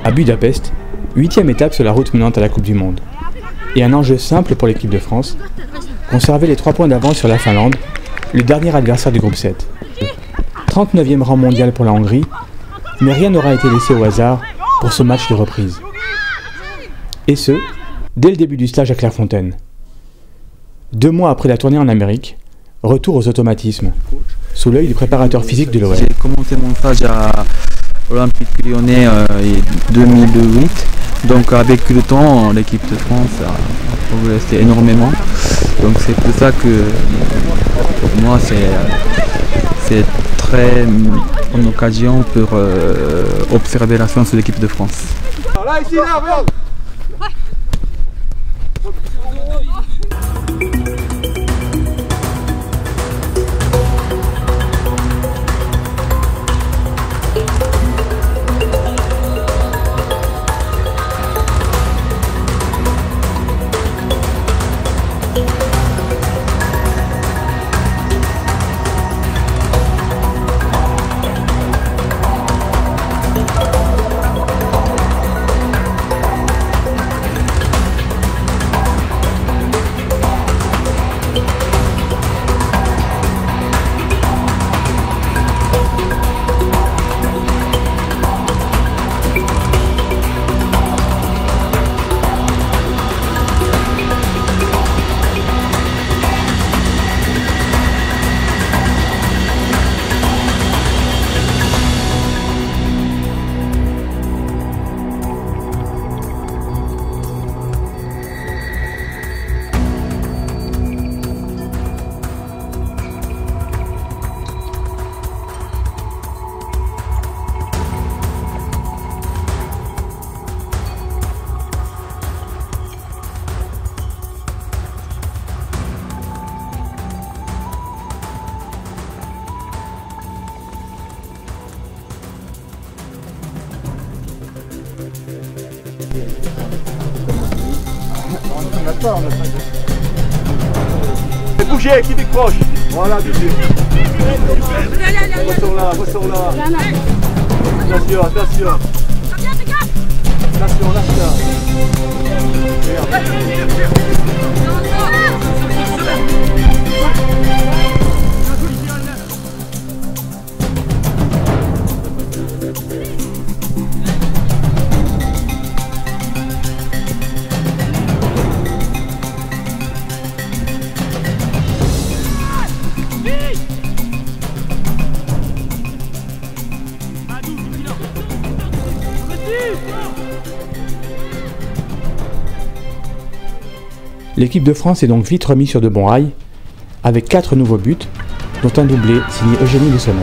À Budapest, 8e étape sur la route menant à la Coupe du Monde. Et un enjeu simple pour l'équipe de France, conserver les 3 points d'avance sur la Finlande, le dernier adversaire du groupe 7. 39e rang mondial pour la Hongrie, mais rien n'aura été laissé au hasard pour ce match de reprise. Et ce, dès le début du stage à Clairefontaine. 2 mois après la tournée en Amérique, retour aux automatismes, sous l'œil du préparateur physique de l'OL. J'ai commencé mon stage à Olympique Lyonnais en 2008, donc avec le temps, l'équipe de France a progressé énormément. Donc c'est pour ça que pour moi c'est très une occasion pour observer la chance de l'équipe de France. Là, ici, là, regarde. Bougez, qui décroche. Voilà, Bibi. Ressort là, ressort là. Attention, attention. Attention, lâche là. L'équipe de France est donc vite remise sur de bons rails, avec 4 nouveaux buts, dont un doublé signé Eugénie Le Sommer.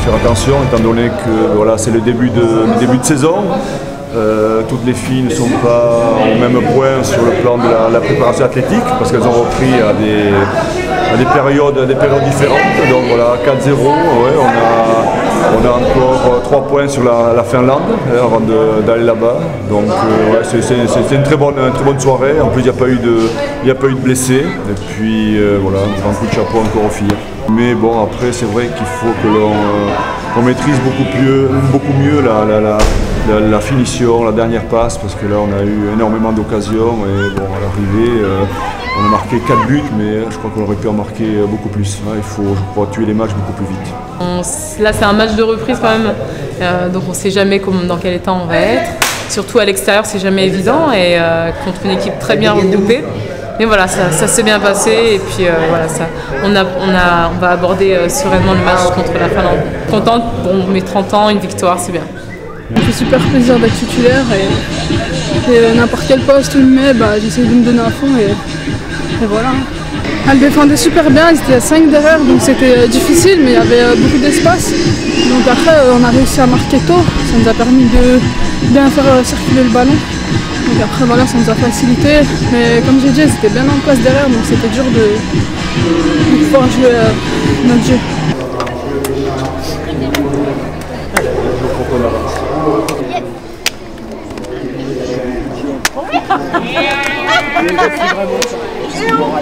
Faire attention étant donné que voilà, c'est le début de saison. Toutes les filles ne sont pas au même point sur le plan de la préparation athlétique parce qu'elles ont repris à des périodes différentes. Donc voilà, 4-0, ouais, on a encore 3 points sur la Finlande avant d'aller là-bas. Donc ouais, c'est une très bonne soirée. En plus, il n'y a pas eu de blessés. Et puis voilà, un grand coup de chapeau encore aux filles. Mais bon, après, c'est vrai qu'il faut que l'on maîtrise beaucoup mieux la finition, la dernière passe, parce que là, on a eu énormément d'occasions. Et bon, à l'arrivée, on a marqué 4 buts, mais je crois qu'on aurait pu en marquer beaucoup plus. Ouais, il faut, je crois, tuer les matchs beaucoup plus vite. Là, c'est un match de reprise quand même, donc on ne sait jamais dans quel état on va être. surtout à l'extérieur, c'est jamais évident et contre une équipe très bien regroupée. Mais voilà, ça s'est bien passé et puis voilà, on va aborder sereinement le match contre la Finlande. Contente, bon, mes 30 ans, une victoire, c'est bien. Ça fait super plaisir d'être titulaire et n'importe quel poste où il me met, j'essaie de me donner à fond et voilà. Elle défendait super bien, ils étaient à 5 derrière, donc c'était difficile, mais il y avait beaucoup d'espace. Donc après, on a réussi à marquer tôt, ça nous a permis de bien faire circuler le ballon. Donc après, voilà, ça nous a facilité. Mais comme j'ai dit, ils étaient bien en place derrière, donc c'était dur de pouvoir jouer notre jeu. Vraiment,